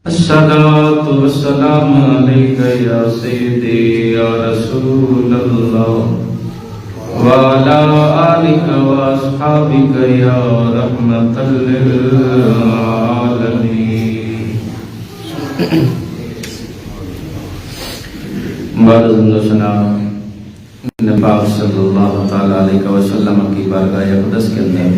الصلاة والسلام عليك يا سيدي يا رسول الله وعلى آلك وأصحابك يا رحمة للعالمين. بعد ذنوسنا نبی صلی اللہ تعالی علیہ وسلم کی بارگاہ اقدس کے اندر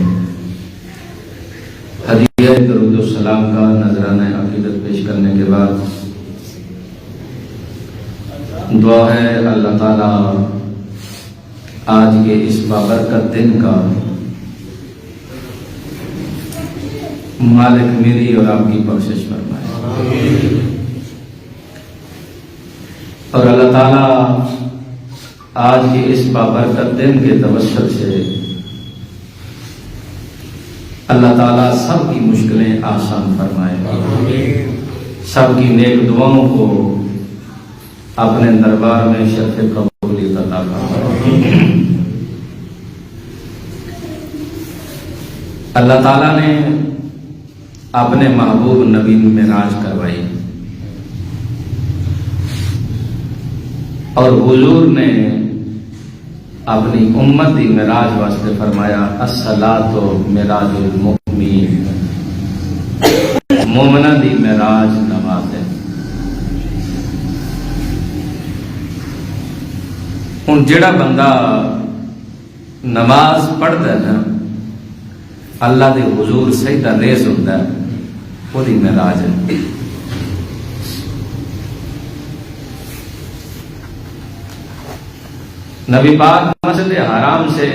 ہدیہ درود السلام کا نذرانہ عقیدت پیش کرنے کے بعد دعا ہے اللہ تعالیٰ آج کے اس بابرکت دن کا مالک میری اور آپ کی بخشش فرمائے، اور اللہ تعالیٰ آج کے اس بابرکت دن کے توسط سے اللہ تعالیٰ سب کی مشکلیں آسان فرمائے، سب کی نیک دعاؤں کو اپنے دربار میں شرف قبولیت عطا فرمائے۔ اللہ تعالیٰ نے اپنے محبوب نبی معراج کروائی اور حضور نے اپنی امت دی معراج واسطے فرمایا الصلاۃ معراج المؤمن، مومنہ دی معراج نماز ہے۔ ہن جڑا بندہ نماز پڑھدا ہے نا، اللہ دے حضور سجدہ ریز ہوندا ہے، وہ دی معراج ہے۔ نبی پاک مسجد حرام سے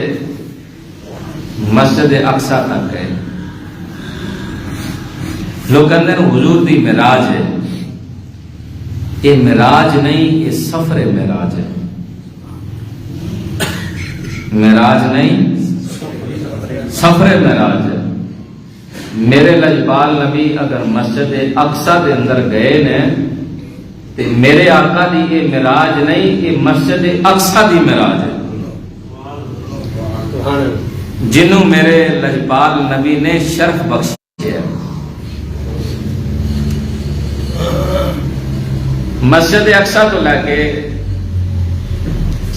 مسجد اقصی تک گئے، لوگ کہتے ہیں حضور دی معراج ہے۔ یہ معراج نہیں، یہ سفر معراج ہے۔ معراج نہیں، سفر معراج ہے۔ میرے لجپال نبی اگر مسجد اقصی دے اندر گئے نے، میرے آقا دی یہ معراج نہیں، یہ مسجد اقصی دی معراج ہے، جنہوں میرے لجپال نبی نے شرف بخشی ہے۔ مسجد اقصی تو لے کے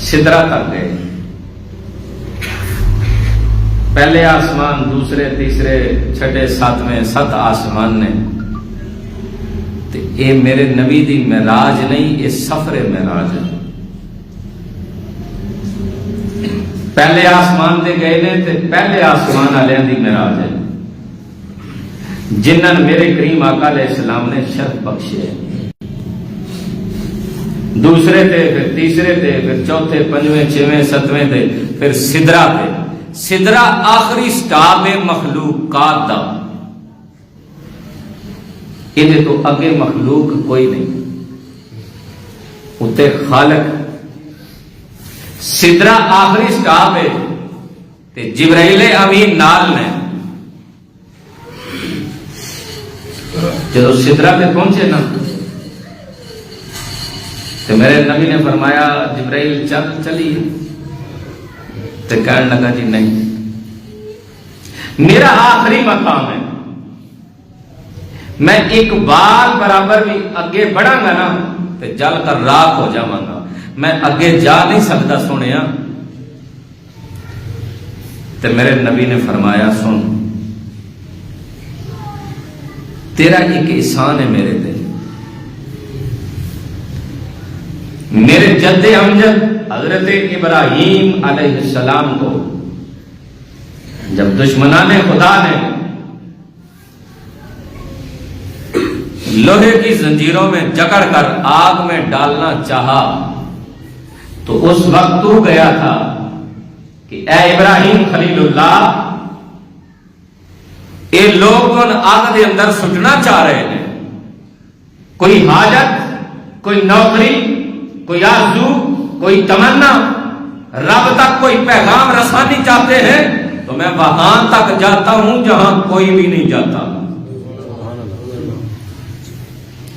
سدرہ تک گئے، پہلے آسمان، دوسرے، تیسرے، چھٹے، ساتویں، 7 آسمان نے۔ یہ میرے نبی دی معراج نہیں، یہ سفر معراج ہے۔ پہلے آسمان دے گئے نے تے پہلے آسمان والوں دی معراج ہے، جنہاں میرے کریم آقا علیہ السلام نے شرف بخشی ہے۔ دوسرے تے، پھر تیسرے تے، پھر چوتھے، پنجویں، چھویں، ستویں تے، پھر سدرہ تے۔ سدرہ آخری سٹاپ ہے مخلوقات دا، یہ تو اگے مخلوق کوئی نہیں، اتے خالق۔ سدرہ آخری سٹاپ ہے تے جبرائیل امین نال نے۔ جب سدرہ پہ پہنچے نا تو میرے نبی نے فرمایا جبرائیل چلیے، تو کہنے لگا جی نہیں، میرا آخری مقام ہے، میں ایک بار برابر بھی اگے بڑھاں گا نا تو جل کر راکھ ہو جاواں گا، میں اگے جا نہیں سکتا سنیا۔ تو میرے نبی نے فرمایا سن، تیرا ایک احسان ہے میرے دل، میرے جد امجد حضرت ابراہیم علیہ السلام کو جب دشمنان خدا نے لوہے کی زنجیروں میں جکڑ کر آگ میں ڈالنا چاہا تو اس وقت تو گیا تھا کہ اے ابراہیم خلیل اللہ، یہ لوگ آگ کے اندر سٹنا چاہ رہے ہیں، کوئی حاجت، کوئی نوکری، کوئی آرزو، کوئی تمنا، رب تک کوئی پیغام رسانی چاہتے ہیں تو میں وہاں تک جاتا ہوں جہاں کوئی بھی نہیں جاتا۔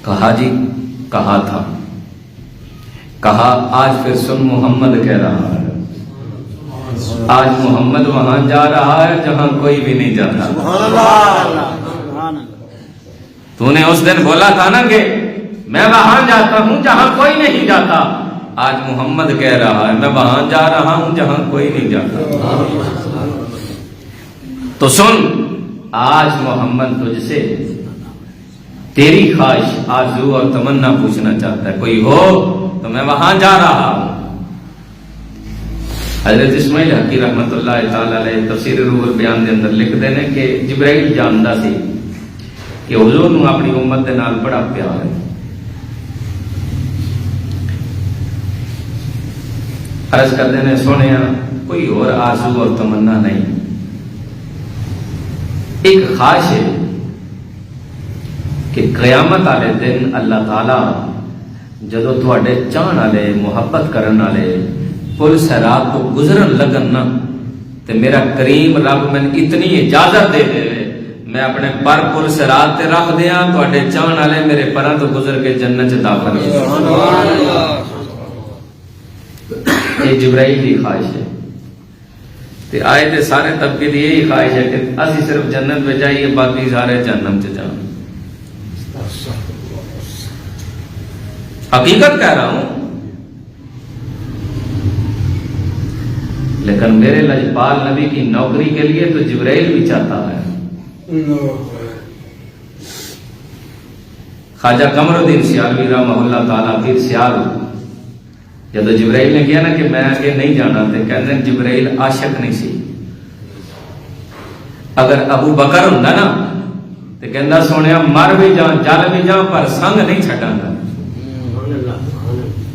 کہا جی، کہا تھا، کہا آج پھر سن محمد کہہ رہا ہے، آج محمد وہاں جا رہا ہے جہاں کوئی بھی نہیں جاتا۔ تو نے اس دن بولا تھا نا کہ میں وہاں جاتا ہوں جہاں کوئی نہیں جاتا، آج محمد کہہ رہا ہے میں وہاں جا رہا ہوں جہاں کوئی نہیں جاتا۔ تو سن، آج محمد تجھ سے تیری خواہش، آرزو اور تمنا پوچھنا چاہتا ہے، کوئی ہو تو میں وہاں جا رہا ہوں۔ حضرت اسماعیل حقی رحمت اللہ تعالی علیہ تفسیر روح البیان دے اندر لکھ دینے کہ جبرائیل جاندا سی کہ حضور نو اپنی امت دے نال بڑا پیار ہے۔ عرض کر دینے سونیا کوئی اور آرزو اور تمنا نہیں، ایک خواہش ہے کہ قیامت والے دن اللہ تعالی جدو تھوڑے چاہن والے محبت کرن والے پل صراط کو گزرن لگن نا تے میرا کریم رب میں اتنی اجازت دے دے میں اپنے پر پل صراط تے رکھ دیاں تواڈے چاہن والے میرے پراں تو گزر کے جنت چ داخل ہو۔ سبحان اللہ۔ یہ جبرائیل کی خواہش ہے تے آئے تے سارے طبقے دی یہی خواہش ہے کہ اسی صرف جنت میں جائیے باقی سارے جہنم چ جائیں۔ حقیقت کہہ رہا ہوں، لیکن میرے لجپال نبی کی نوکری کے لیے تو جبرائیل بھی چاہتا ہے۔ خواجہ قمر الدین سیالوی رحمہ اللہ تعالیٰ پھر سیال جب جبرائیل نے کیا نا کہ میں آگے نہیں جانا تے کہتے ہیں جبرائیل عاشق نہیں سی، اگر ابو بکر ہوں نا تے کہندا سونیا مر بھی جاں جل بھی جاں پر سنگ نہیں چھڈاں گا۔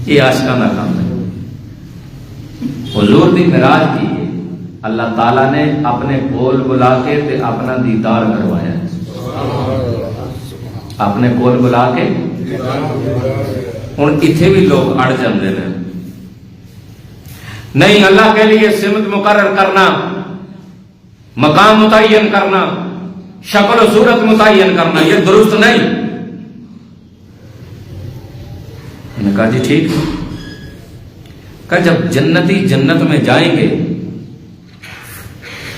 یہ عاشقاں دا کام ہے۔ حضور دی معراج کی اللہ تعالیٰ نے اپنے کول بلا کے تے اپنا دیدار کروایا، اپنے کول بلا کے۔ ہن اتھے بھی لوگ اڑ جاندے ہیں، نہیں اللہ کے لیے سمت مقرر کرنا، مقام متعین کرنا، شکل و صورت متعین کرنا یہ درست نہیں۔ میں نے کہا جی ٹھیک ہے، کہ جب جنتی جنت میں جائیں گے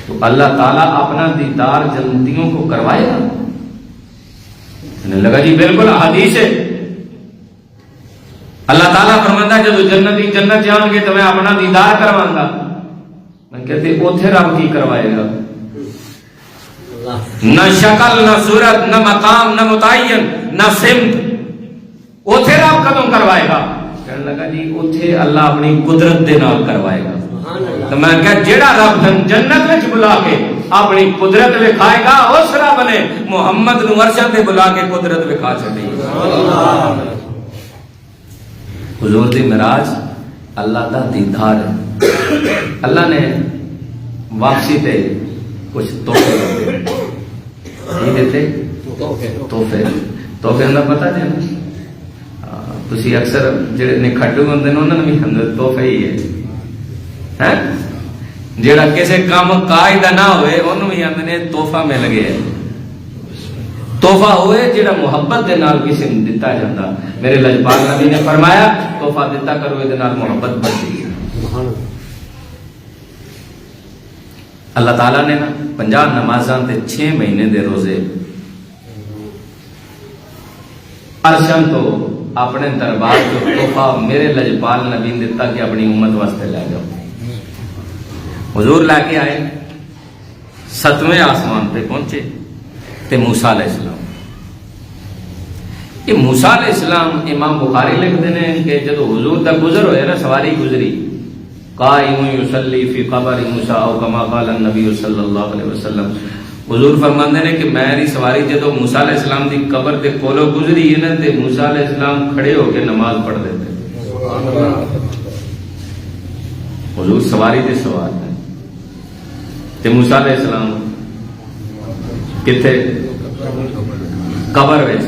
تو اللہ تعالیٰ اپنا دیدار جنتیوں کو کروائے گا؟ میں نے لگا جی بالکل حدیث ہے، اللہ تعالیٰ فرماتا ہے جب جنتی جنت جائیں گے تو میں اپنا دیدار کرواؤں گا۔ میں کہتے اوتھے رب کی کروائے گا؟ نہ شکل نہ صورت نہ مقام نہ متعین نہ سمت، اوتھے رب کدوں کروائے گا؟ کہنے لگا جی اوتھے اللہ اپنی قدرت دے نال کروائے گا۔ تو میں کہا جیڑا رب جنت وچ بلا کے اپنی قدرت وکھائے گا اس رب نے محمد نو عرش تے بلا کے قدرت وکھا چھڈی۔ حضور دی معراج اللہ دا دیدار ہے۔ اللہ نے واپسی تے کچھ تحفے دیتے، تحفے اندر پتہ جی تسی اکثر جڑے نکھٹو ہوندے نے انہاں نوں بھی اندر تحفے ہی ہے، جڑا کسے کام کاج دا نہ ہوئے انہوں بھی آندے نے تحفہ مل گیا، تحفہ ہوئے جڑا محبت دے نال کسی نوں دتا جاندا۔ میرے لجپال نبی نے فرمایا تحفہ دتا کرو دے نال محبت بڑھتی ہے۔ اللہ تعالیٰ نے 50 نمازاں تے 6 مہینے دے روزے عرشاں تو اپنے دربار جو تحفہ میرے لجپال نبی نے دتا کہ اپنی امت واسطے لے جاؤ۔ حضور لے کے آئے، 7ویں آسمان پہ پہنچے تے موسیٰ علیہ السلام، یہ موسیٰ علیہ السلام امام بخاری لکھتے ہیں کہ جب حضور دا گزر ہوئے نا سواری گزری، قائم یصلی فی قبر موسیٰ او کما قال النبی صلی اللہ علیہ وسلم، حضور فرماندے نے کہ میری سواری جدو موسیٰ علیہ السلام دی قبر دے کولو گزری ہے نا تے موسیٰ علیہ السلام کھڑے ہو کے نماز پڑھ دیتے۔ حضور سواری دے سوار ہے تے موسیٰ علیہ السلام کتے قبر وچ،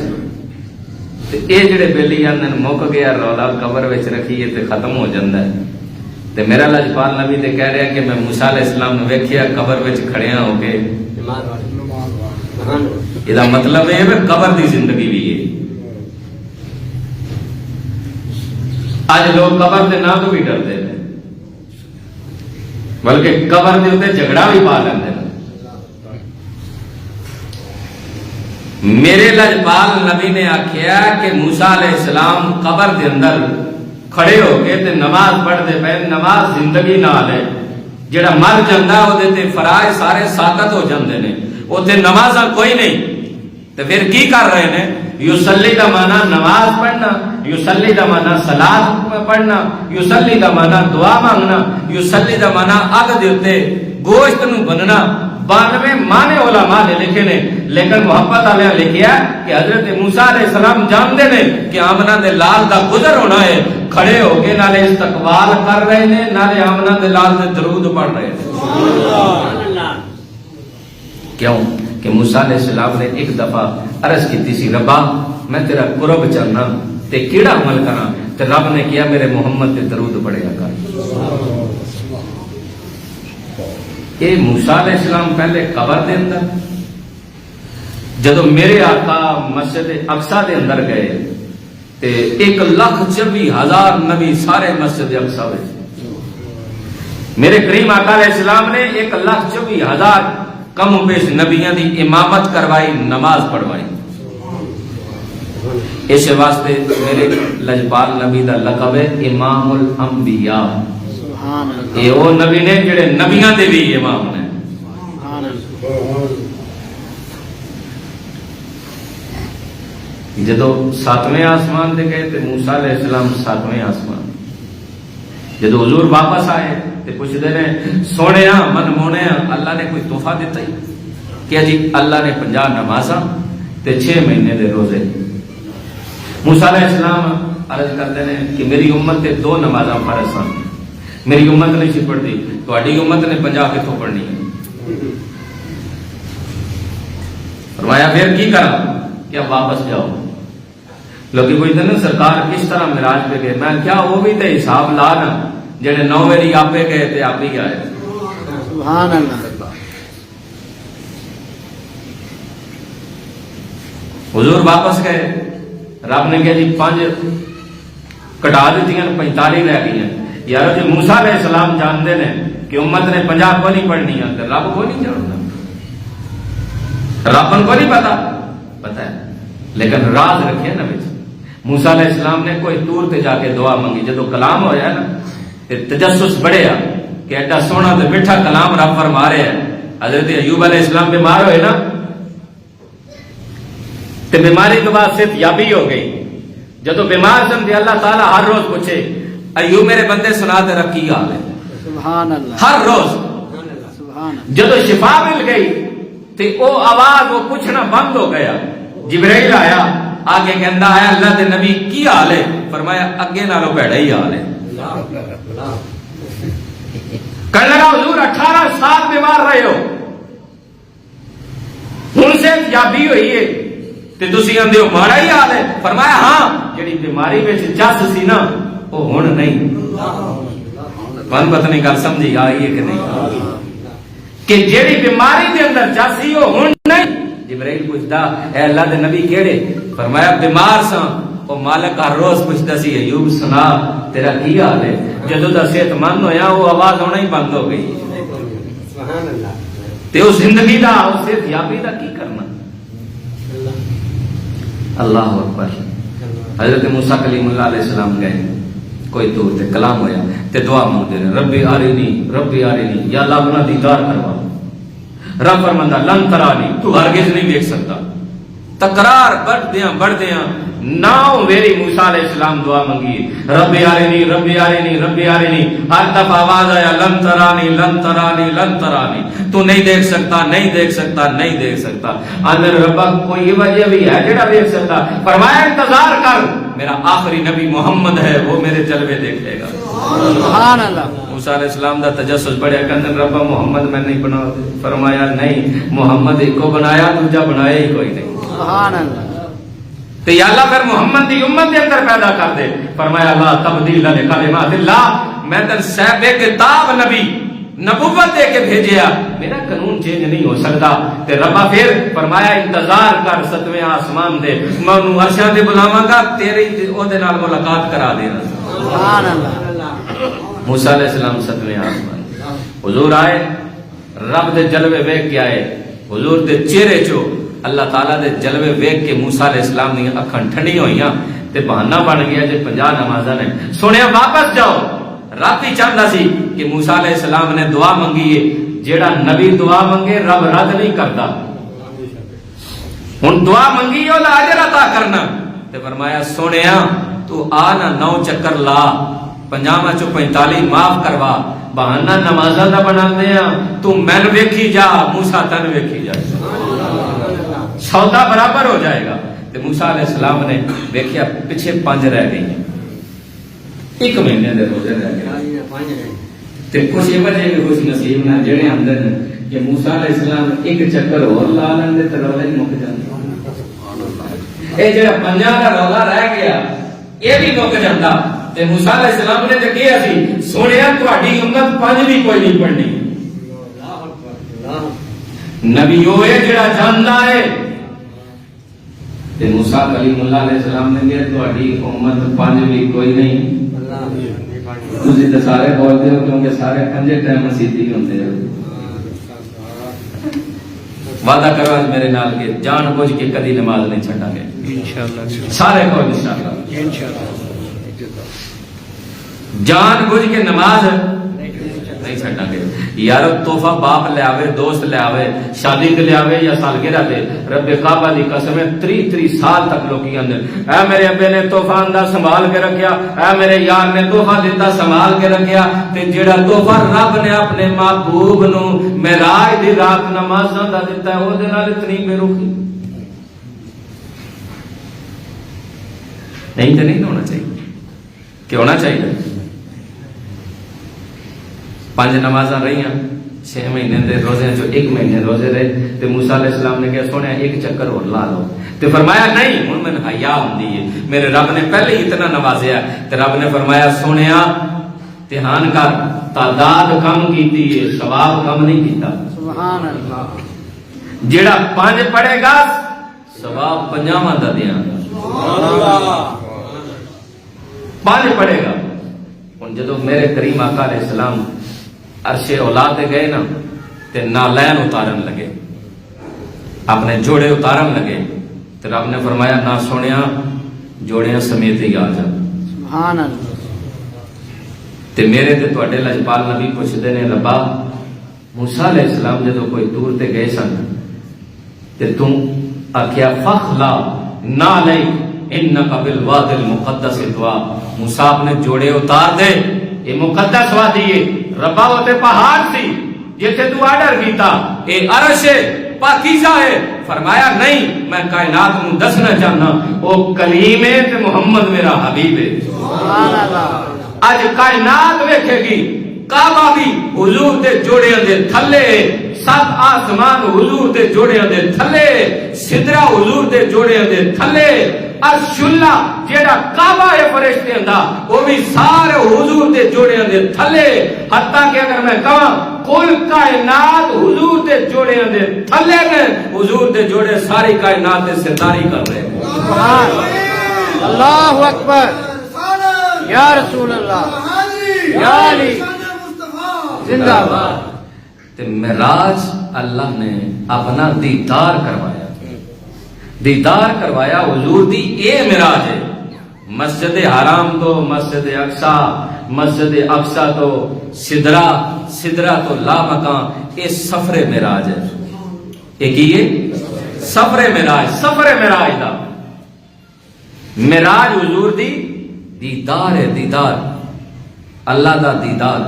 تے اے جڑے بیلی آندے مک گیا رولا قبر وچ رکھیے تے ختم ہو جاندا ہے، تے میرا لجپال نبی تے کہہ رہا کہ میں موسیٰ علیہ السلام نے ویکھیا قبر وچ کھڑیاں ہو کے، یہ مطلب ہے کہ قبر دی زندگی بھی ہے۔ آج لوگ قبر دے نام تو بھی ڈرتے ہیں، بلکہ قبر دے اوتے جھگڑا بھی پا لیندے ہیں۔ میرے لجپال نبی نے آخیا کہ موسیٰ علیہ السلام قبر دے اندر کھڑے ہو کے تے نماز پڑھتے پے. نماز زندگی نال ہے. جڑا مر جاندا او دے تے فرائض سارے ساقط ہو جاندے نے. اوتے نمازاں کوئی نہیں. تے پھر کی کر رہے نے؟ یصلی دا معنی نماز پڑھنا، یصلی دا معنی صلاۃ پڑھنا، یصلی دا معنی دعا مانگنا، یصلی دا معنی اگ دے اوتے گوشت نو بننا. 92 معنی علماء نے لکھے نے، لیکن محبت والے لکھیا کہ حضرت موسیٰ علیہ السلام جانتے نے کہ آمنہ دے لال دا گزر ہونا ہے. کھڑے ہو کے نالے استقبال کر رہے نے، نالے آمنہ دے لال دے درود پڑھ رہے ہیں. کیوں کہ موسیٰ علیہ السلام نے ایک دفعہ عرض کی سی ربا میں تیرا قرب چلنا تے کیڑا عمل کرنا، تے رب نے کیا میرے محمد تے درود پڑھیا کر. یہ موسیٰ علیہ السلام پہلے قبر دے اندر، جدو میرے آقا مسجد اقصی دے اندر گئے تے 1,24,000 نبی سارے مسجد اقصی وچ. میرے کریم آقا علیہ السلام نے 1,24,000 کم و بیش نبیاں دی امامت کروائی، نماز پڑھوائی. اس واسطے میرے لجپال نبی دا لقب ہے امام الانبیاء. یہ وہ نبی نے جڑے نبیاں دے بھی امام نے. جدو 7ویں آسمان دے گئے تے موسیٰ علیہ السلام 7ویں آسمان. جدو حضور واپس آئے تے پوچھتے ہیں سونے من مونے اللہ نے کوئی تحفہ دیتا ہی کیا؟ جی اللہ نے 50 نمازاں تے 6 مہینے دے روزے. موسیٰ علیہ السلام عرض کرتے ہیں کہ میری امت تے 2 نمازاں فرض ہیں، میری امت نہیں سی پڑھتی، تہاڈی امت نے 50 کتوں پڑھنی ہے. فرمایا پھر کی کرا؟ کیا واپس جاؤ. لوگ پوچھتے ہیں سرکار کس طرح معراج پہ گئے؟ میں کیا وہ بھی تے حساب لا نا، جڑے 9 ویلی آپے گئے تے آپ ہی آئے. سبحان اللہ. حضور واپس گئے، رب نے کہا جی 5 کٹا دیتی ہیں، 45 رہ گئی ہیں. یار جو موسیٰ علیہ السلام جانتے ہیں کہ امت نے 50 کو نہیں پڑھنی ہے، تو رب کو نہیں جانتا، رب کو نہیں پتا ہے، لیکن راز رکھے نا بچ. موسیٰ علیہ السلام نے کوئی طور تے جا کے دعا منگی. جدو کلام ہویا نا تجسس بڑھیا کہ ایڈا سونا تے میٹھا کلام رب فرما رہے ہیں. حضرت ایوب علیہ السلام بیمار ہوئے نا تے بیماری کے بعد صرف یابی ہو گئی. جدو بیمار سن تے اللہ تعالیٰ ہر روز پوچھے ایوب میرے بندے سنا دے رکھ کی حال ہے. سبحان اللہ. ہر روز سبحان. جدو شفا مل گئی تے او آواز وہ پوچھنا بند ہو گیا. جبرائیل آیا آگے کہندا ہے اللہ دے نبی کی حال ہے؟ فرمایا اگے نالوں بھڑا ہی حال ہے. کہنے لگا حضور 18 سال بیمار رہے ہو، ہن سے یابی ہوئی ہے تے تسی آندے ہو ماڑا ہی حال ہے. فرمایا ہاں جڑی بیماری وچ جس سی نا وہ ہن نہیں. تھانوں پتہ نہیں گل سمجھی آئی ہے کہ نہیں؟ کہ جیڑی بیماری دے اندر جس سی وہ ہن نہیں. جبرائیل پوچھدا اے اللہ دے نبی کیڑے؟ فرمایا بیمار ساں. او مالک ہر روز پوچھدا سی ایوب سنا تیرا کی حال ہے. جدوں دا صحت مند ہویا وہ آواز ہونا ہی بند ہو گئی. سبحان اللہ. تے اس زندگی دا اس صحت یابی دا کی کرنا؟ اللہ اکبر. حضرت موسیٰ کلیم اللہ علیہ السلام گئے کوئی دور تے کلام ہویا تے دعا مانگتے ہیں ربی آرینی یا اللہ اپنا دیدار کروا. رب فرماندا لن ترانی، تو ہرگز نہیں دیکھ سکتا. تکرار بڑھ دیاں 9 ویری موسیٰ علیہ السلام دعا منگی ربی آرینی. ہر دفعہ آواز آیا لن ترانی، تو نہیں دیکھ سکتا. میرے ربا کوئی وجہ بھی ہے جڑا دیکھ سکتا؟ فرمایا انتظار کر، میرا آخری نبی محمد ہے، وہ میرے جلوے دیکھے گا. سبحان اللہ. موسیٰ علیہ السلام دا تجسس بڑھیا کہ ربا محمد میں نہیں بنا. فرمایا نہیں، محمد ایک کو بنایا، دوجا بنایا ہی کوئی نہیں. سبحان اللہ. تو یا اللہ پھر محمد دی امت دے اندر پیدا کر دے. فرمایا لا تبدیل لکلمات اللہ، میں تن صاحب کتاب نبی نبوت دے کے بھیجیا، میرا قانون چینج نہیں ہو سکتا. تے ربا پھر فرمایا انتظار کر 7ویں آسمان دے، میں انہوں عرشاں دے بلاواں گا، تیری او دے نال ملاقات کرا دینا. سبحان اللہ. موسیٰ علیہ السلام 7ویں آسمان حضور آئے، رب دے جلوے ویکھ کے آئے. حضور دے چہرے چو اللہ تعالیٰ دے جلوے ویکھ کے موسیٰ علیہ السلام دی اکھاں ٹھنڈی ہوئیاں تے بہانہ بن گیا جے 50 نمازاں نے سنیا واپس جاؤ راتی چاہتا سی کہ موسیٰ علیہ السلام نے دعا منگی ہے جیڑا نبی دعا منگے رب رد نہیں کرتا ہن دعا منگی او اجر عطا کرنا تے فرمایا سنیا تو آ نہ 9 چکر لا 50 چوں 45 معاف کروا بہانہ نمازاں دا بناندے ہاں تو مین ویکھی جا موسیٰ تن ویکھی جا سودا برابر ہو جائے گا تے موسیٰ علیہ السلام نے ویکھیا پیچھے 5 رہ گئی ایک مہینے دے روزے رہ گئے تے کچھ یہ وجہ کہ کچھ نصیب نہ جڑے اندر کہ موسیٰ علیہ السلام ایک چکر اور لا لیندے تے روزے مک جاندے اے جڑا 50 دا روزہ رہ گیا یہ بھی مک جاندا تے موسیٰ علیہ السلام نے تے کہیا سی سنیا تہاڈی امت 5 بھی کوئی نہیں پڑھنی نبی ہوئے جڑا جاندا ہے تے موسیٰ کلیم اللہ علیہ السلام نے کہا تہاڈی امت 5 بھی کوئی نہیں تسی تے سارے بولتے ہو کیونکہ سارے 5 ٹائم مسیتی ہوندے ہو وعدہ کرو آج میرے نال کے جان بوجھ کے کدی نماز نہیں چھڈا گے انشاءاللہ سارے کو انشاءاللہ جان بوجھ کے نماز نہیں چھڈا گے یار تحفہ باپ لے آوے دوست لے آوے شادی تے لے آوے یا سالگرہ تے رب کعبہ دی قسم 30 سال تک لوکی اندر اے میرے ابے نے تحفہ اندر سنبھال کے رکھیا اے میرے یار نے تحفہ دیتا سنبھال کے رکھیا تے جڑا تحفہ رب نے اپنے محبوب نو معراج دی رات نمازاں دا دتا ہے او دے نال اتنی بے رخی نہیں تے نہیں ہونا چاہیے کہ ہونا چاہیے 5 نمازاں رہیاں 6 مہینے دے روزے جو 1 مہینے روزے رہے تے موسیٰ علیہ السلام نے کہا سونے ایک چکر اور لا لو تے فرمایا نہیں ہن میں حیا ہوندی ہے میرے رب نے پہلے ہی اتنا نوازیا تے رب نے فرمایا سونیا دھیان کر تعداد کم کیتی ہے ثواب کم نہیں کیتا سبحان اللہ جیڑا 5 پڑھے گا ثواب 50 دا دیاں گا سبحان اللہ 5 پڑھے گا ہن جدوں میرے کریم آقا علیہ السلام عرش اولاد گئے نا تے نالین اتارن لگے اپنے جوڑے اتارن لگے تے رب نے فرمایا نہ سنیا جوڑیاں سمیت ہی آ جا سبحان اللہ تے میرے تے تواڈے لجپال نبی پوچھدے نے ربا موسیٰ علیہ السلام جدوں کوئی دور تے گئے سن تے تم آکھیا فخلا نالیک انک بالواد المقدس طوا موسیٰ اپنے جوڑے اتار دے یہ مقدس وادی ہے ربا وہ تے پہاڑ سی جیسے تو آرڈر کیتا اے عرش ہے پاکیزہ ہے فرمایا نہیں میں کائنات میں دسنا چاہنا او کلیم ہے تے محمد میرا حبیب ہے سبحان اللہ آج کائنات ویکھے گی کعبہ بھی حضور دے جوڑے دے تھلے 7 آسمان حضور دے جوڑے دے تھلے سدرہ حضور دے جوڑے دے تھلے عرش اللہ جیڑا کعبہ ہے فرشتے دا وہ بھی سارے حضور دے جوڑے دے تھلے حتیٰ کہ اگر میں کہاں کل کائنات حضور دے جوڑے دے تھلے میں حضور دے جوڑے ساری کائنات دے ستاری کر رہے ہیں سبحان اللہ اکبر یا رسول اللہ یا علی زندہ باد تے معراج اللہ نے اپنا دیدار کروایا حضور دی اے معراج ہے مسجد حرام تو مسجد اقصا تو سدرہ تو لا مکان اے سفر معراج ہے ایک ہی ہے سفر معراج دا معراج حضور دی دیدار ہے دیدار اللہ دا دیدار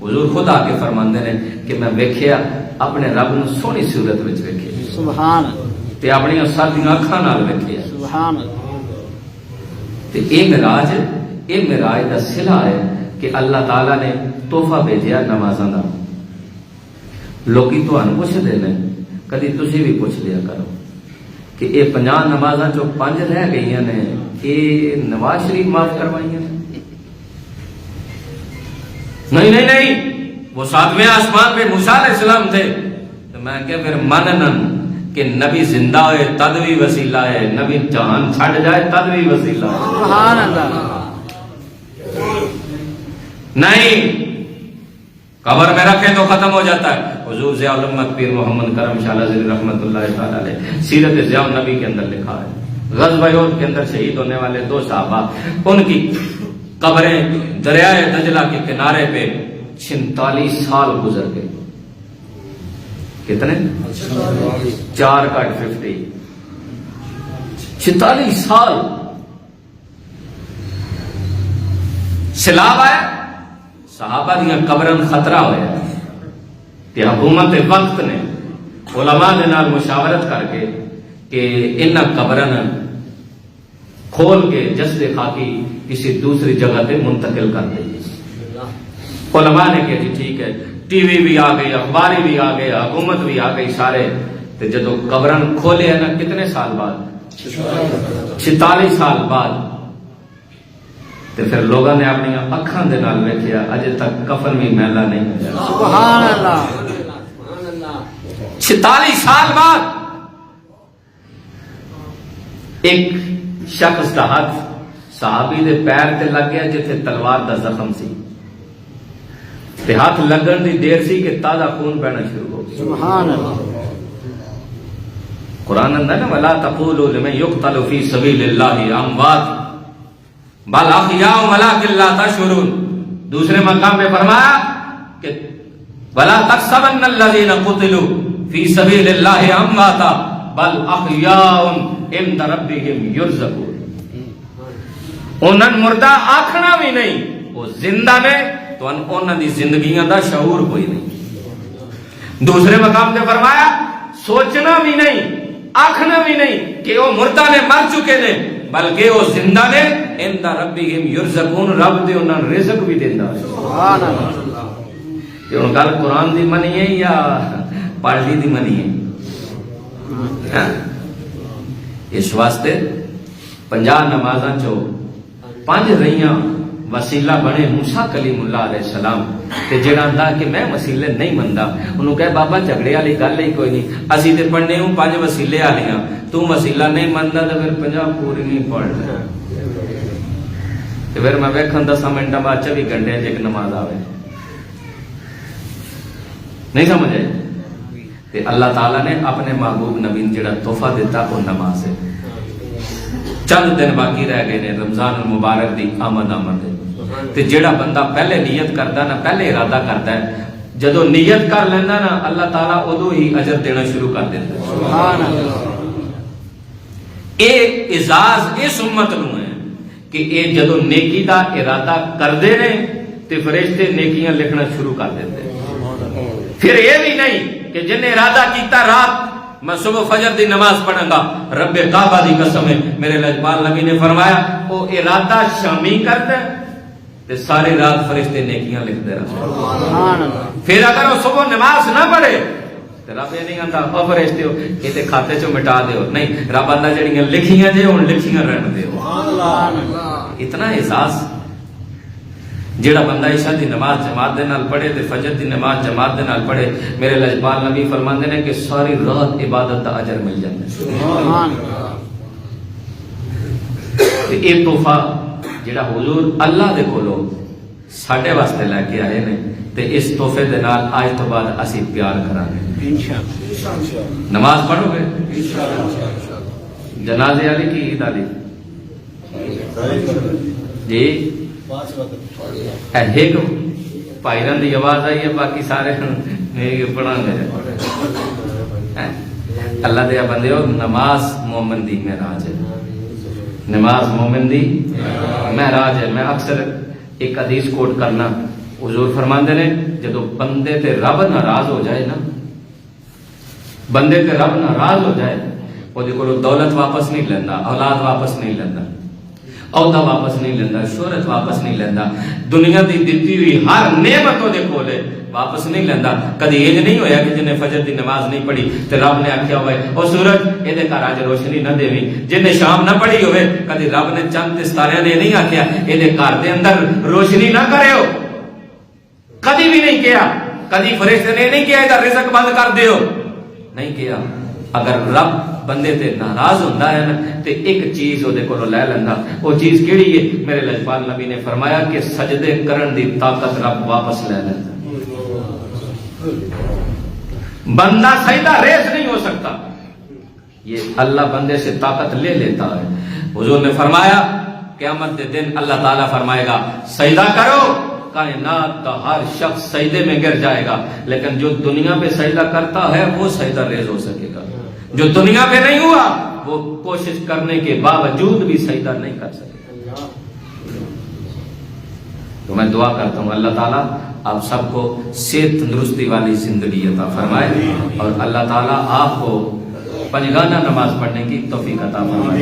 حضور خدا کے فرماندے نے کہ میں ویکھیا اپنے رب نو سونی صورت وچ ویکھیا سبحان تے اپنی سادیاں اکھاں نال ویکھیا سبحان تے اے معراج دا صلہ ہے کہ اللہ تعالی نے تحفہ بھیجیا نمازاں دا لوکی تانوں پوچھدے نے کدی تسی بھی پوچھ لیا کرو کہ اے 50 نمازاں چوں 5 رہ گئیاں نے اے نواز شریف معاف کروائیاں نے نہیں وہ 7ویں آسمان پہ موسیٰ علیہ السلام تھے تو میں کہ پھر منن کہ نبی زندہ ہوئے تد بھی وسیلہ ہے نبی جہان چھڑ جائے تد بھی وسیلہ ہے سبحان اللہ نہیں قبر میں رکھے تو ختم ہو جاتا ہے. حضور ضیاء الامت پیر محمد کرم شاہ ذی رحمۃ اللہ تعالی علیہ سیرت ضیاء النبی کے اندر لکھا ہے غزوہ احد کے اندر شہید ہونے والے 2 صحابہ ان کی قبریں دریائے دجلہ کے کنارے پہ 46 سال گزر گئے. کتنے؟ 4 کاٹ 50 46 سال. سیلاب آیا صحابہ دیا قبرن خطرہ ہویا کہ حکومت وقت نے علماء دے نال مشاورت کر کے کہ انہاں قبرن کھول کے جسد خاکی کسی دوسری جگہ تے منتقل کر دیں. علماء نے کہا جی ٹھیک ہے. ٹی وی بھی آ گئی, اخباری بھی آ گئی, حکومت بھی آ گئی, سارے. تو جدو قبرن کھولے ہیں نا کتنے سال بعد 46 سال بعد تو پھر لوگوں نے اپنی اکھاں دے نال ویکھیا اجے تک کفن بھی میلا نہیں ہوا. سبحان اللہ. 46 سال بعد ایک شخص کا ہاتھ صحابی دے پیر تے لگ گیا جتھے تلوار دا زخم سی تے ہاتھ لگن دی دیر سی کہ تازہ خون بہنا شروع ہو گیا. سبحان اللہ. قرآن اندر نا ولا تقولوا لمن يقتل في سبيل الله اموات بل احیاء ولكن لا تشعرون. دوسرے مقام پہ فرمایا کہ ولا تحسبن الذين قتلوا في سبيل الله امواتا بل احیاء عند ربهم يرزقون. انہوں مردہ آکھنا بھی نہیں, وہ زندہ نے تو انہوں دی زندگیاں دا شعور کوئی نہیں. دوسرے مقام پہ فرمایا سوچنا بھی نہیں, آکھنا بھی نہیں کہ وہ مردہ نے مر چکے نے, بلکہ وہ زندہ نے عند ربهم يرزقون, رب دے انہوں رزق بھی دیندا ہے. سبحان اللہ. یہ ان گل قرآن دی منی ہے یا پارٹی دی منی ہے؟ اس واسطے 50 نمازاں چو 5 رہیاں وسیلہ بنے موسیٰ کلیم اللہ علیہ السلام تے جڑا آندا کہ میں وسیلے نہیں مندا انہوں کہے بابا جھگڑے والی گل ہی کوئی نہیں, اسی تے پڑھنے ہوں 5 وسیلے والیاں, تو وسیلہ نہیں مندا تے پھر 50 پوری نہیں پڑھنا. تے پھر میں ویکھن 10 منٹاں بعد 24 گھنٹے ایک نماز آوے. نہیں سمجھے؟ تے اللہ تعالیٰ نے اپنے محبوب نبی جڑا تحفہ دیتا وہ نماز ہے. چند دن باقی رہ گئے نے رمضان المبارک دی آمد تے جڑا بندہ پہلے نیت کرتا نا, پہلے ارادہ کرتا ہے, جدو نیت کر لینا نا اللہ تعالیٰ ادو ہی اجر دینا شروع کر دیتا ہے. سبحان اللہ. اے اعزاز اس امت نو ہے کہ اے جدو نیکی دا ارادہ کردے نے تے فرشتے نیکیاں لکھنا شروع کر دیتے ہیں. پھر یہ بھی نہیں کہ جن نے ارادہ کیتا رات میں صبح فجر دی نماز پڑھوں گا, رب کعبہ دی قسم ہے میرے لجپال نبی نے فرمایا وہ ارادہ شامی کرتا ہے تے ساری رات فرشتے نیکیاں لکھتے رہتے. سبحان اللہ. پھر اگر وہ صبح نماز نہ پڑھے تو رب یہ نہیں آتا او فرشتے ہو یہ تے کھاتے چوں مٹا دیو, نہیں رب آتا جڑیاں لکھیاں جے ہن لکھیاں رہن دیو. سبحان اللہ. اتنا احساس. جڑا بندہ عشاء دی نماز جماعت دے نال پڑھے تے فجر دی نماز جماعت دے نال پڑھے, میرے لجپال نبی فرماندے نے کہ ساری رات عبادت دا اجر مل جاندا ہے. سبحان اللہ. تے اے تحفہ جڑا حضور اللہ دے کولوں ساڈے واسطے لے کے آئے نے تے اس تحفے دے نال آج تو بعد اسی پیار کرانگے. انشاءاللہ. نماز پڑھو گے انشاءاللہ. جنازے والی کی عید والی جی ایک پائرن دی آواز آئی ہے, باقی سارے پڑھا گے. اللہ دیا بندے ہو, نماز مومن دی معراج ہے. نماز مومن دی معراج ہے. میں اکثر ایک حدیث کوٹ کرنا, حضور فرماندے نے جدو بندے تے رب ناراض ہو جائے نا, بندے تے رب ناراض ہو جائے وہ کو دولت واپس نہیں لینا, اولاد واپس نہیں لینا, عہدہ واپس نہیں لینا, شہرت واپس نہیں لینا, دنیا دی دتی ہوئی ہر نعمت دے کولے واپس نہیں لینا. کدی یہ نہیں ہویا کہ جنہیں فجر دی نماز نہیں پڑھی تے رب نے آکھیا ہوئے او سورج اے دے گھر اج روشنی نہ دیویں, جنہیں شام نہ پڑھی ہوئے کدی رب نے چند تے ستارے نے نہیں آکھیا اے دے گھر دے اندر روشنی نہ کریو, کدی بھی نہیں کیا. کدی فرشتے نے نہیں کیا ادھر رزق بند کر دیو, نہیں کیا. اگر رب بندے تے ناراض ہوندا ہے نا تے ایک چیز او دے کولوں لے لیندا. وہ چیز کیڑی ہے؟ میرے لجپال نبی نے فرمایا کہ سجدے کرن دی طاقت رب واپس لے لیندا. بندہ سجدہ ریز نہیں ہو سکتا، یہ اللہ بندے سے طاقت لے لیتا ہے۔ حضور نے فرمایا قیامت کے دن اللہ تعالیٰ فرمائے گا سجدہ کرو، کائنات کا ہر شخص سجدے میں گر جائے گا، لیکن جو دنیا پہ سجدہ کرتا ہے وہ سجدہ ریز ہو سکے گا، جو دنیا پہ نہیں ہوا وہ کوشش کرنے کے باوجود بھی سجدہ نہیں کر سکے گا۔ تو میں دعا کرتا ہوں اللہ تعالیٰ آپ سب کو صحت تندرستی والی زندگی عطا فرمائے، اور اللہ تعالیٰ آپ کو پنجگانہ نماز پڑھنے کی توفیق عطا فرمائے۔